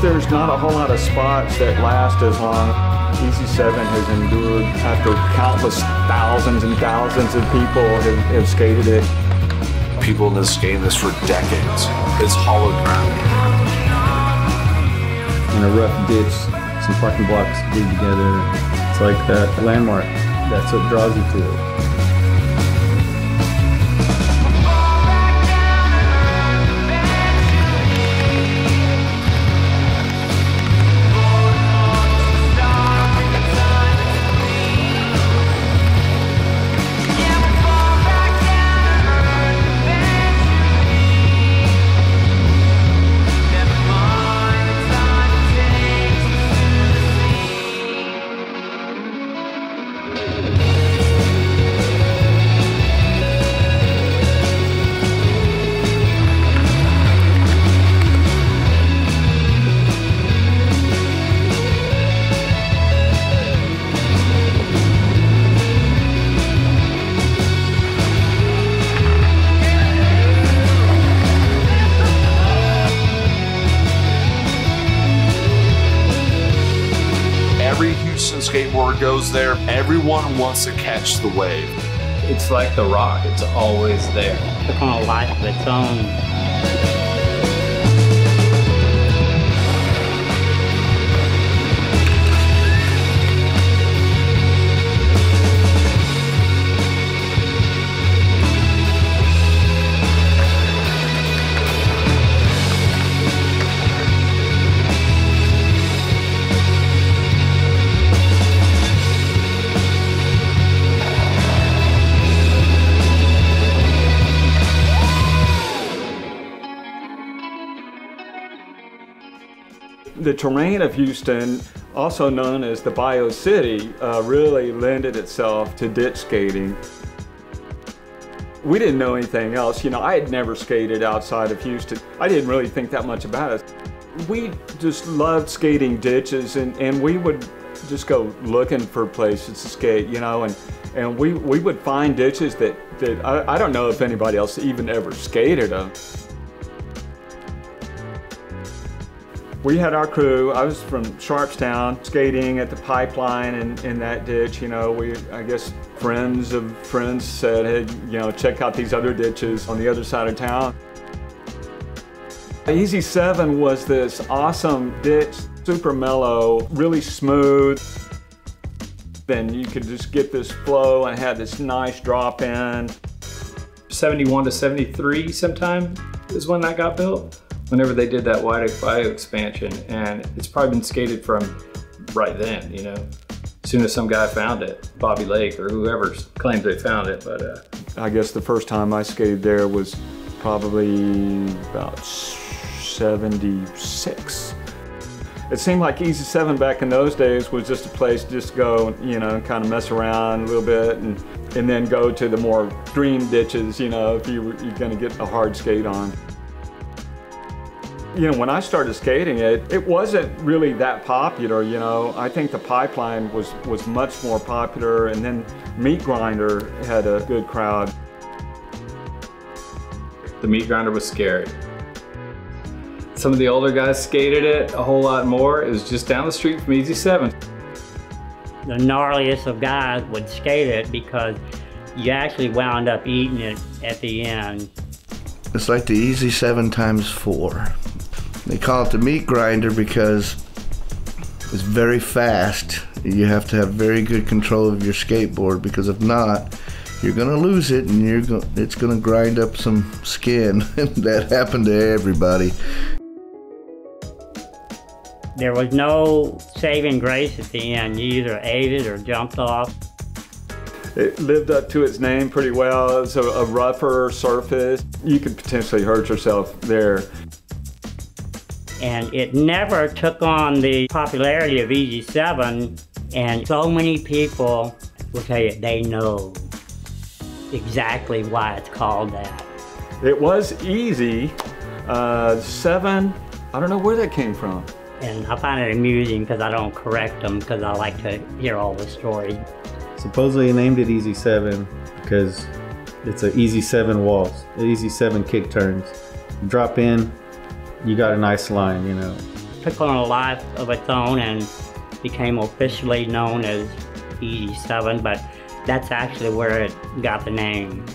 There's not a whole lot of spots that last as long. Easy 7 has endured after countless thousands and thousands of people have skated it. People have been skating this for decades. It's hollowed ground. In a rough ditch, some parking blocks glued together. It's like that landmark. That's what draws you to it. Every Houston skateboarder goes there. Everyone wants to catch the wave. It's like the rock. It's always there. It's on a life of its own. The terrain of Houston, also known as the Bio City, really lended itself to ditch skating. We didn't know anything else. You know, I had never skated outside of Houston. I didn't really think that much about it. We just loved skating ditches, and we would just go looking for places to skate, you know, and we would find ditches that I don't know if anybody else even ever skated them. We had our crew. I was from Sharpstown, skating at the Pipeline in that ditch. You know, I guess friends of friends said, hey, you know, check out these other ditches on the other side of town. Easy 7 was this awesome ditch, super mellow, really smooth. Then you could just get this flow and had this nice drop in. 71 to 73 sometime is when that got built. Whenever they did that wide bio expansion, and it's probably been skated from right then, you know. As soon as some guy found it, Bobby Lake or whoever claims they found it, but. I guess the first time I skated there was probably about 76. It seemed like Easy 7 back in those days was just a place to just go, you know, kind of mess around a little bit and then go to the more dream ditches, you know, if you're gonna get a hard skate on. You know, when I started skating it wasn't really that popular, you know. I think the Pipeline was much more popular, and then Meat Grinder had a good crowd. The Meat Grinder was scary. Some of the older guys skated it a whole lot more. It was just down the street from Easy 7. The gnarliest of guys would skate it because you actually wound up eating it at the end. It's like the Easy 7 times 4. They call it the Meat Grinder because it's very fast. You have to have very good control of your skateboard, because if not, you're gonna lose it and it's gonna grind up some skin. That happened to everybody. There was no saving grace at the end. You either ate it or jumped off. It lived up to its name pretty well. It's a rougher surface. You could potentially hurt yourself there. And it never took on the popularity of Easy 7, and so many people will tell you they know exactly why it's called that. It was easy. 7, I don't know where that came from. And I find it amusing because I don't correct them because I like to hear all the stories. Supposedly he named it Easy 7 because it's an easy 7 waltz, easy 7 kick turns. Drop in, you got a nice line, you know. Took on a life of its own and became officially known as Easy 7, but that's actually where it got the name.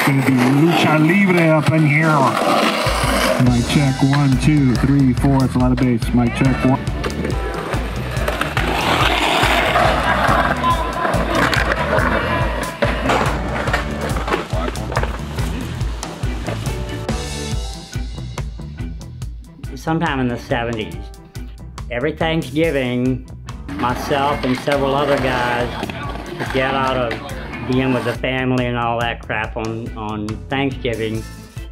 Gonna be lucha libre up in here. Mic check 1, 2, 3, 4. It's a lot of bass. Mic check 1. Sometime in the 70s, every Thanksgiving, myself and several other guys to get out of being with the family and all that crap on Thanksgiving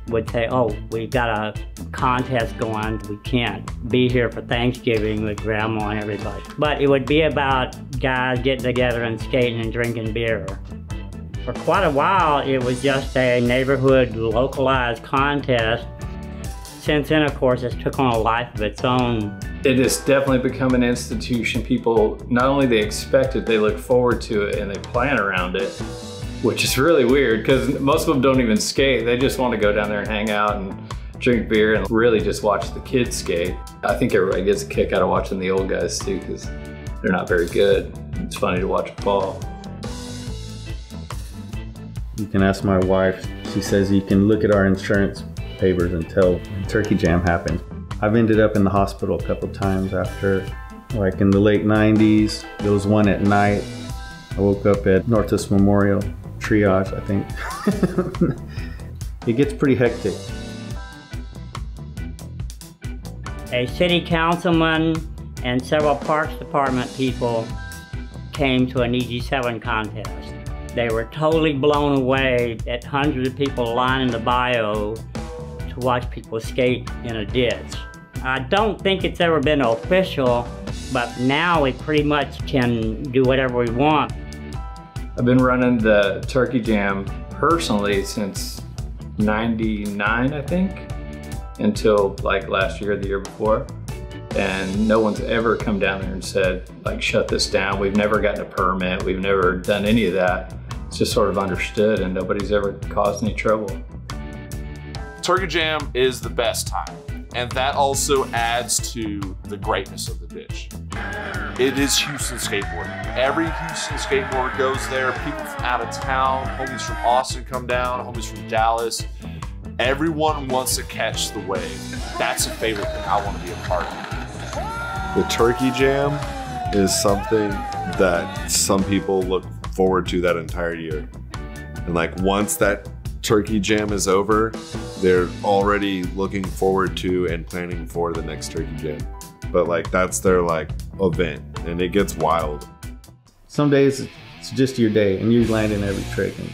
would say, oh, we've got a contest going, we can't be here for Thanksgiving with Grandma and everybody. But it would be about guys getting together and skating and drinking beer. For quite a while, it was just a neighborhood localized contest. Since then, of course, it's took on a life of its own. It has definitely become an institution. People, not only they expect it, they look forward to it and they plan around it, which is really weird because most of them don't even skate. They just want to go down there and hang out and drink beer and really just watch the kids skate. I think everybody gets a kick out of watching the old guys too because they're not very good. It's funny to watch them fall. You can ask my wife. She says you can look at our insurance papers and tell when Turkey Jam happened. I've ended up in the hospital a couple times after, like in the late 90s. There was one at night. I woke up at Northwest Memorial triage, I think. It gets pretty hectic. A city councilman and several Parks Department people came to an Easy 7 contest. They were totally blown away at hundreds of people lining the bayou to watch people skate in a ditch. I don't think it's ever been official, but now we pretty much can do whatever we want. I've been running the Turkey Jam personally since '99, I think, until like last year or the year before. And no one's ever come down there and said, like, shut this down. We've never gotten a permit. We've never done any of that. It's just sort of understood and nobody's ever caused any trouble. Turkey Jam is the best time, and that also adds to the greatness of the ditch. It is Houston skateboarding. Every Houston skateboarder goes there. People from out of town, homies from Austin come down, homies from Dallas. Everyone wants to catch the wave. That's a favorite thing I want to be a part of. The Turkey Jam is something that some people look forward to that entire year. And like once that Turkey Jam is over, they're already looking forward to and planning for the next Turkey Jam. But like that's their like event, and it gets wild. Some days it's just your day and you land in every trick, and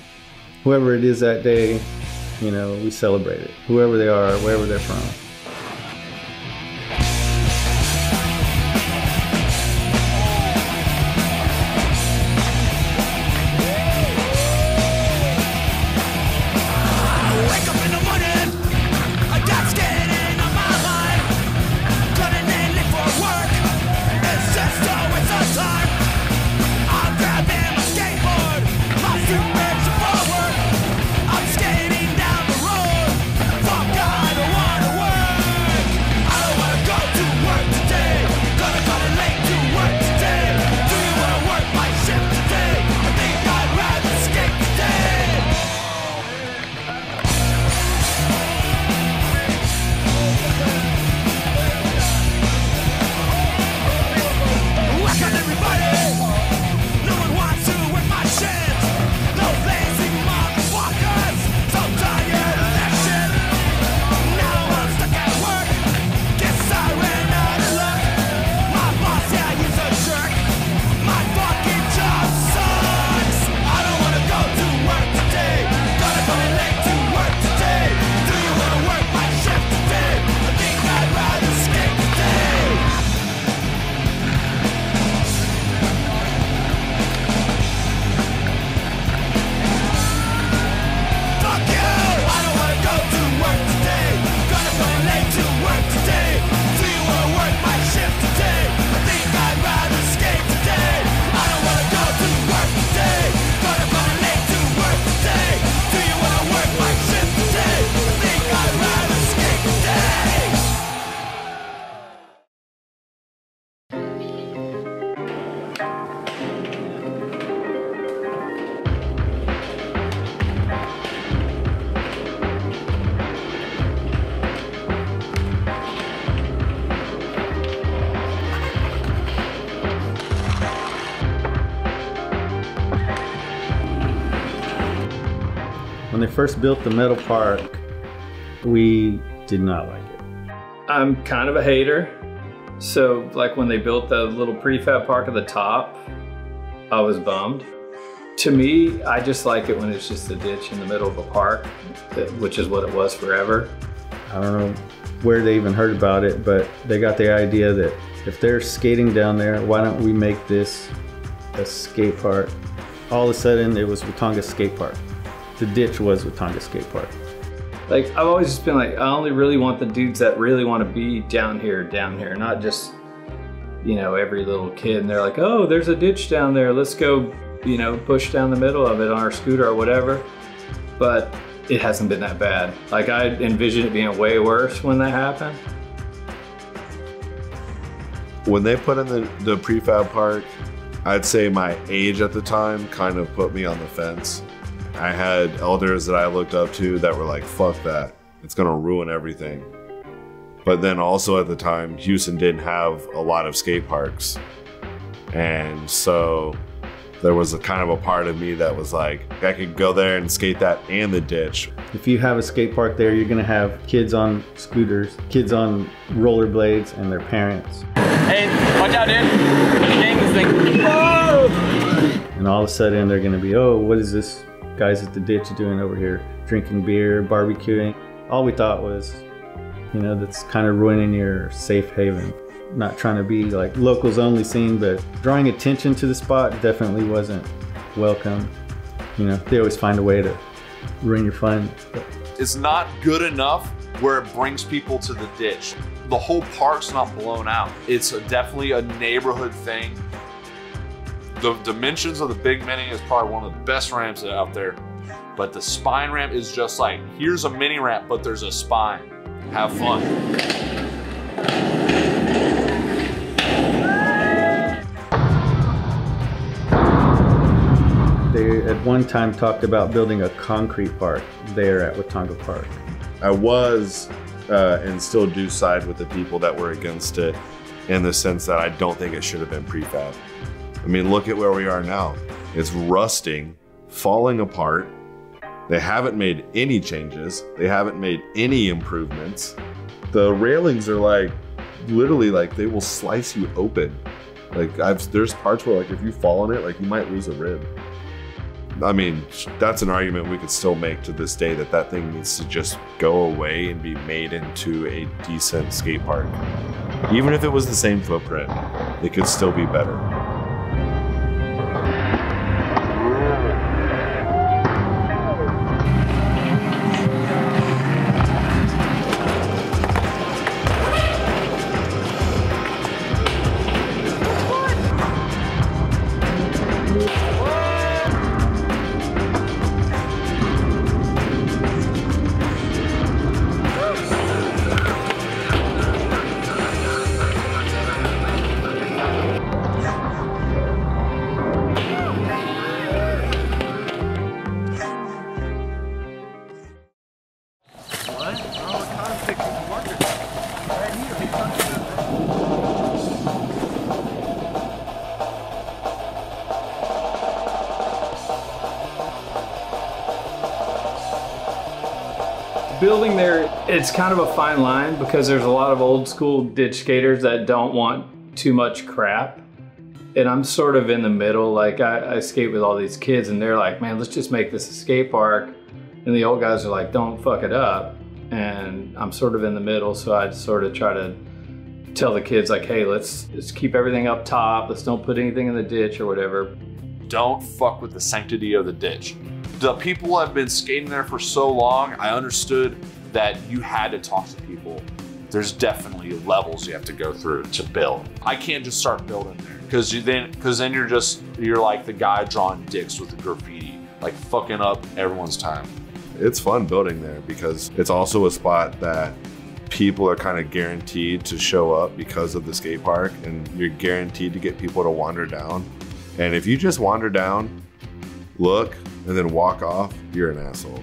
whoever it is that day, you know, we celebrate it. Whoever they are, wherever they're from. I'm skating down the road. Fuck, I don't wanna work. first built the metal park, we did not like it. I'm kind of a hater. So like when they built the little prefab park at the top, I was bummed. To me, I just like it when it's just a ditch in the middle of a park, which is what it was forever. I don't know where they even heard about it, but they got the idea that if they're skating down there, why don't we make this a skate park? All of a sudden, it was Watonga Skate Park. The ditch was Watonga Skate Park. Like, I've always just been like, I only really want the dudes that really want to be down here, not just, you know, every little kid. And they're like, oh, there's a ditch down there. Let's go, you know, push down the middle of it on our scooter or whatever. But it hasn't been that bad. Like, I envisioned it being way worse when that happened. When they put in the prefab park, I'd say my age at the time kind of put me on the fence. I had elders that I looked up to that were like, fuck that, it's gonna ruin everything. But then also at the time, Houston didn't have a lot of skate parks. And so there was a kind of a part of me that was like, I could go there and skate that and the ditch. If you have a skate park there, you're gonna have kids on scooters, kids on rollerblades, and their parents. Hey, watch out, dude. Dang this thing. Whoa! And all of a sudden they're gonna be, oh, what is this guys at the ditch doing over here? Drinking beer, barbecuing. All we thought was, you know, that's kind of ruining your safe haven. Not trying to be like locals only scene, but drawing attention to the spot definitely wasn't welcome. You know, they always find a way to ruin your fun. It's not good enough where it brings people to the ditch. The whole park's not blown out. It's definitely a neighborhood thing. The dimensions of the Big Mini is probably one of the best ramps out there. But the spine ramp is just like, here's a mini ramp, but there's a spine. Have fun. They at one time talked about building a concrete park there at Watonga Park. I was and still do side with the people that were against it in the sense that I don't think it should have been prefab. I mean, look at where we are now. It's rusting, falling apart. They haven't made any changes. They haven't made any improvements. The railings are like, literally like they will slice you open. Like there's parts where like if you fall on it, like you might lose a rib. I mean, that's an argument we could still make to this day that that thing needs to just go away and be made into a decent skate park. Even if it was the same footprint, it could still be better. Building there, it's kind of a fine line because there's a lot of old school ditch skaters that don't want too much crap. And I'm sort of in the middle. Like I skate with all these kids and they're like, man, let's just make this a skate park. And the old guys are like, don't fuck it up. And I'm sort of in the middle. So I sort of try to tell the kids like, hey, let's keep everything up top. Let's don't put anything in the ditch or whatever. Don't fuck with the sanctity of the ditch. The people have been skating there for so long, I understood that you had to talk to people. There's definitely levels you have to go through to build. I can't just start building there because then you're like the guy drawing dicks with the graffiti, like fucking up everyone's time. It's fun building there because it's also a spot that people are kind of guaranteed to show up because of the skate park, and you're guaranteed to get people to wander down. And if you just wander down, look, and then walk off, you're an asshole.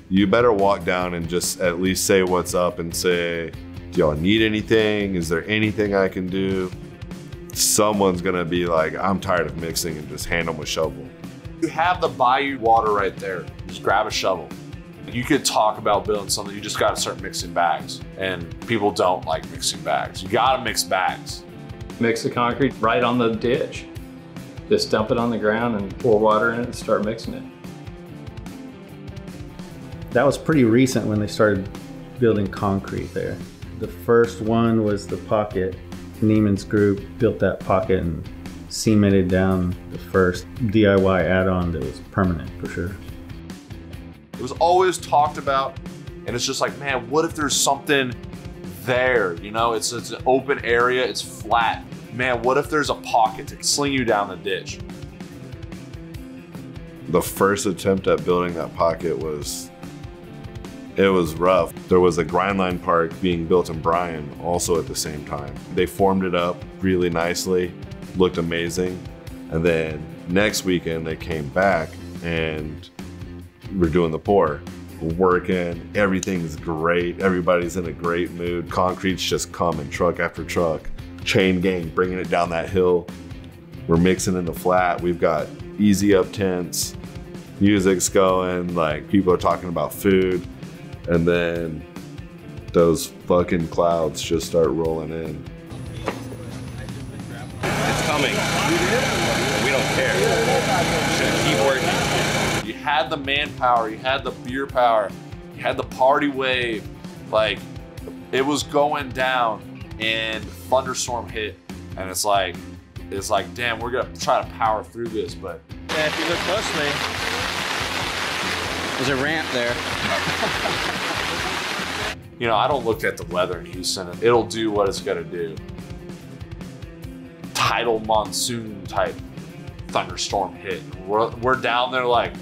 You better walk down and just at least say what's up and say, do y'all need anything? Is there anything I can do? Someone's gonna be like, I'm tired of mixing, and just hand them a shovel. You have the bayou water right there. Just grab a shovel. You could talk about building something, you just gotta start mixing bags. And people don't like mixing bags. You gotta mix bags. Mix the concrete right on the ditch. Just dump it on the ground and pour water in it and start mixing it. That was pretty recent when they started building concrete there. The first one was the pocket. Neiman's group built that pocket and cemented down the first DIY add-on that was permanent for sure. It was always talked about, and it's just like, man, what if there's something there? You know, it's an open area, it's flat. Man, what if there's a pocket to sling you down the ditch? The first attempt at building that pocket it was rough. There was a grind line park being built in Bryan also at the same time. They formed it up really nicely, looked amazing. And then next weekend they came back and we're doing the pour. We're working, everything's great. Everybody's in a great mood. Concrete's just coming, truck after truck. Chain gang, bringing it down that hill. We're mixing in the flat. We've got easy up tents, music's going, like people are talking about food. And then those fucking clouds just start rolling in. It's coming. We don't care. Just keep working. You had the manpower, you had the beer power, you had the party wave. Like, it was going down and thunderstorm hit. And it's like, damn, we're gonna try to power through this, but. Yeah, if you look closely, there's a ramp there. You know, I don't look at the weather in Houston. It'll do what it's gonna do. Tidal monsoon type thunderstorm hit. We're down there like,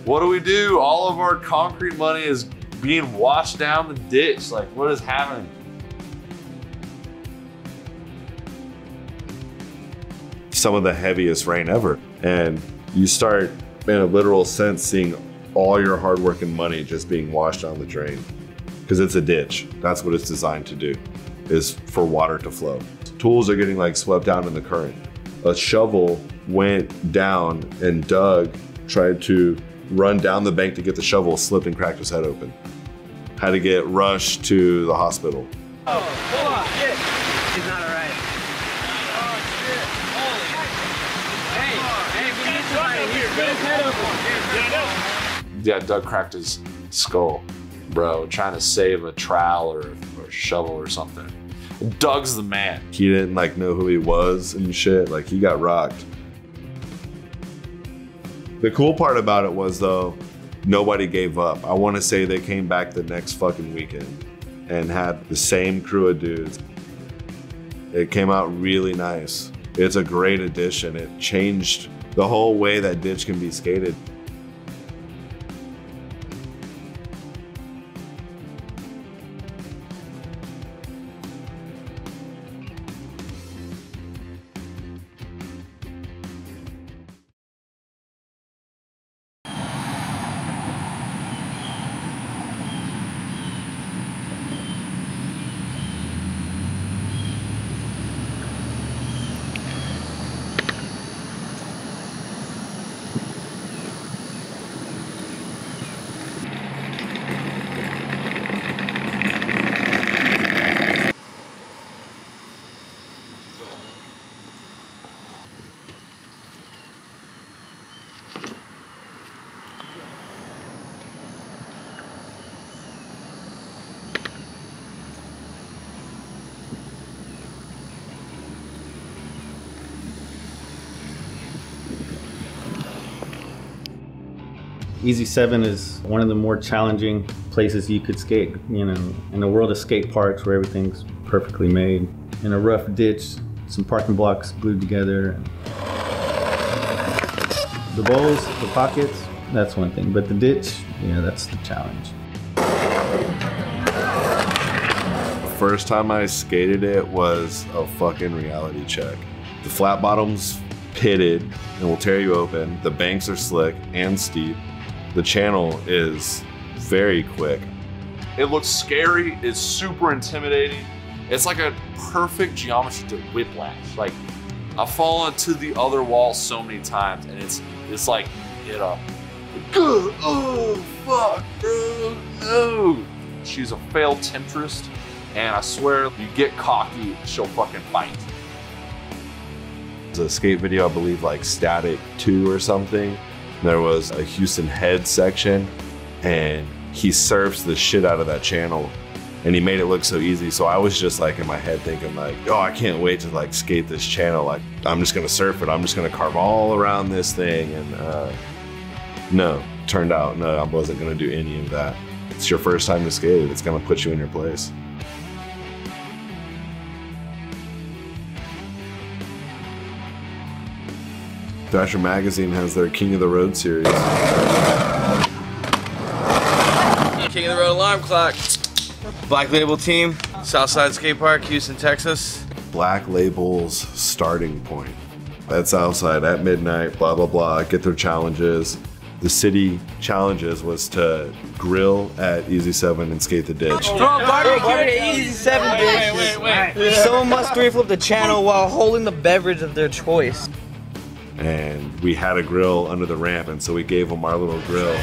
what do we do? All of our concrete money is being washed down the ditch. Like, what is happening? Some of the heaviest rain ever. And you start, in a literal sense, seeing all your hard work and money just being washed down the drain. Because it's a ditch. That's what it's designed to do, is for water to flow. Tools are getting like swept down in the current. A shovel went down and Doug tried to run down the bank to get the shovel, slipped and cracked his head open. Had to get rushed to the hospital. Oh, hold on. Shit. He's not all right. Oh, shit. Holy. Hey, we need somebody here. Get his head open. Yeah, Doug cracked his skull, bro, trying to save a trowel or a shovel or something. Doug's the man. He didn't like know who he was and shit. Like, he got rocked. The cool part about it was, though, nobody gave up. I want to say they came back the next fucking weekend and had the same crew of dudes. It came out really nice. It's a great addition. It changed the whole way that ditch can be skated. Easy 7 is one of the more challenging places you could skate, you know, in a world of skate parks where everything's perfectly made. In a rough ditch, some parking blocks glued together. The bowls, the pockets, that's one thing, but the ditch, yeah, that's the challenge. First time I skated it was a fucking reality check. The flat bottom's pitted and will tear you open. The banks are slick and steep. The channel is very quick. It looks scary, it's super intimidating. It's like a perfect geometry to whiplash. Like, I've fallen to the other wall so many times and it's like, get up. Oh, fuck, bro, no. She's a failed temptress, and I swear, you get cocky, she'll fucking bite. There's a skate video, I believe like Static 2 or something. There was a Houston Head section, and he surfs the shit out of that channel, and he made it look so easy. So I was just like in my head thinking like, oh, I can't wait to like skate this channel. Like, I'm just gonna surf it. I'm just gonna carve all around this thing. And no, turned out, no, I wasn't gonna do any of that. It's your first time to skate it. It's gonna put you in your place. Thrasher Magazine has their King of the Road series. King of the Road alarm clock. Black Label team, Southside Skate Park, Houston, Texas. Black Label's starting point. At Southside at midnight, blah, blah, blah, get their challenges. The city challenges was to grill at Easy 7 and skate the ditch. Throw a barbecue at Easy 7, bitch. Wait. Someone must 3-flip the channel while holding the beverage of their choice. And we had a grill under the ramp, and so we gave them our little grill.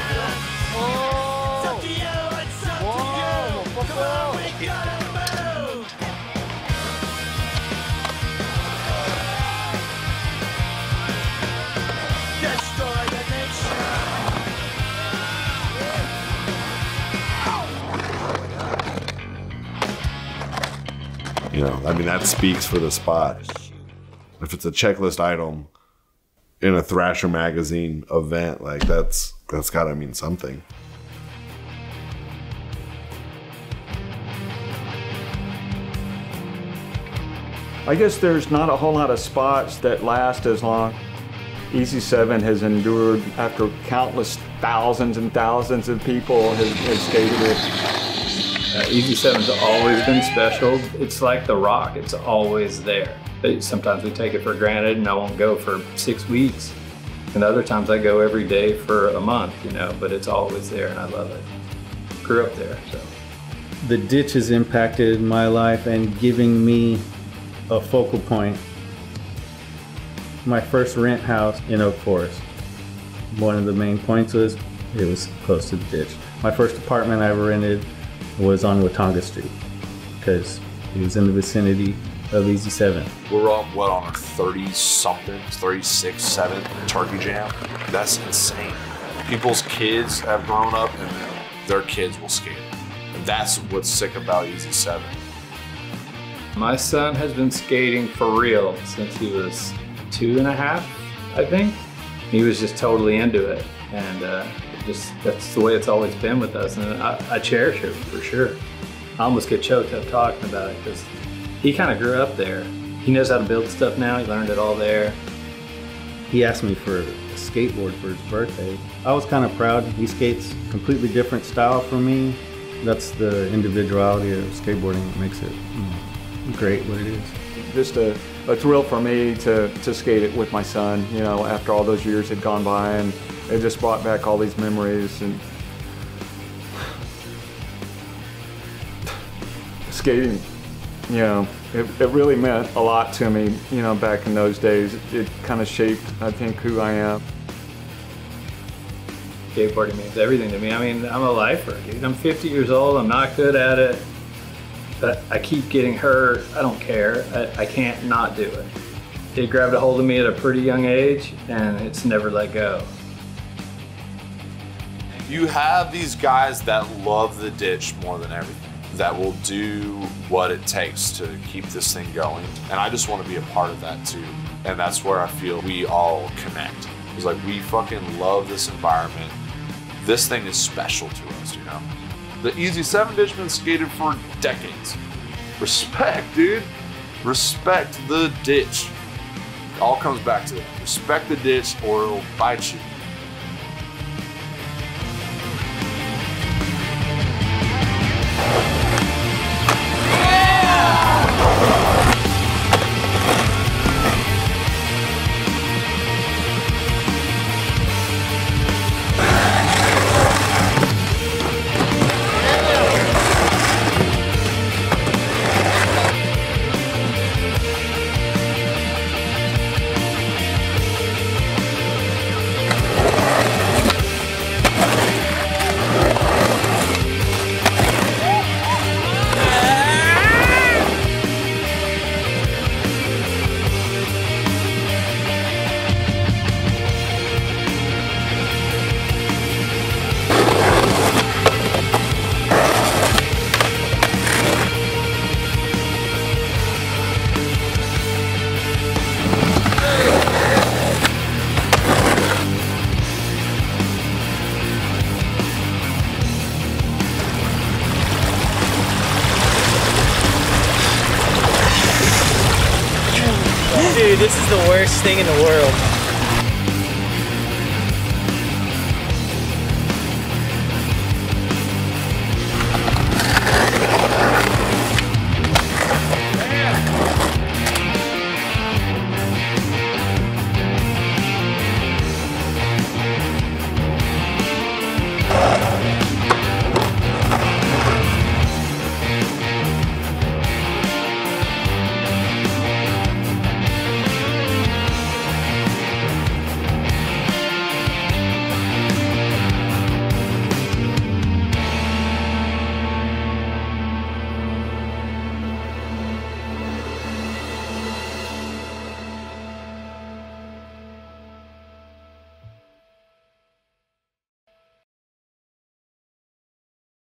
You know, I mean, that speaks for the spot. If it's a checklist item in a Thrasher Magazine event, like that's gotta mean something. I guess there's not a whole lot of spots that last as long. Easy 7 has endured after countless thousands and thousands of people have skated it. Easy 7's always been special. It's like the Rock, it's always there. Sometimes we take it for granted and I won't go for 6 weeks. And other times I go every day for a month, you know, but it's always there and I love it. Grew up there, so. The ditch has impacted my life and giving me a focal point. My first rent house in Oak Forest. One of the main points was it was close to the ditch. My first apartment I ever rented was on Watauga Street because it was in the vicinity of Easy 7. We're on, what, on our 30-something, 36, 7 Turkey Jam? That's insane. People's kids have grown up and their kids will skate. And that's what's sick about Easy 7. My son has been skating for real since he was 2.5, I think. He was just totally into it. And that's the way it's always been with us. And I cherish it for sure. I almost get choked up talking about it because he kind of grew up there. He knows how to build stuff now. He learned it all there. He asked me for a skateboard for his birthday. I was kind of proud. He skates completely different style from me. That's the individuality of skateboarding that makes it great what it is. Just a thrill for me to skate it with my son, you know, after all those years had gone by, and it just brought back all these memories. And skating, you know, it really meant a lot to me, you know, back in those days. It kind of shaped, I think, who I am. Skateboarding means everything to me. I mean, I'm a lifer, dude. I'm 50 years old, I'm not good at it, but I keep getting hurt. I don't care. I can't not do it. It grabbed a hold of me at a pretty young age, and it's never let go. You have these guys that love the ditch more than everything, that will do what it takes to keep this thing going. And I just want to be a part of that too. And that's where I feel we all connect. It's like we fucking love this environment. This thing is special to us, you know? The Easy 7 ditch been skated for decades. Respect, dude. Respect the ditch. It all comes back to that. Respect the ditch or it'll bite you. Dude, this is the worst thing in the world.